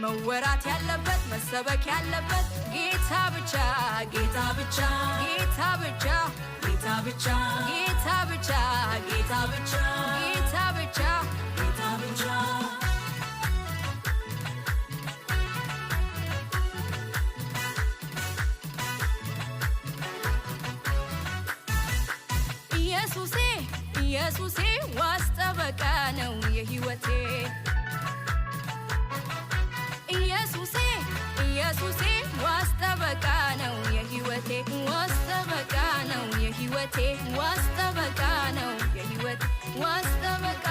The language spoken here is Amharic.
መወራት ያለበት መሰበክ ያለበት ጌታ ብቻ ጌታ ብቻ ጌታ ብቻ ጌታ ብቻ ጌታ ብቻ ጌታ ብቻ ጌታ ብቻ ጌታ ብቻ ኢየሱሴ ኢየሱሴ ዋስ ጠበቃ ነው የሕይወቴ ኢየሱሴ ኢየሱሴ ዋስ ጠበቃ ነው የሕይወቴ ዋስ ጠበቃ ነው የሕይወቴ ዋስ ጠበቃ ነው የሕይወቴ ዋስ ጠበቃ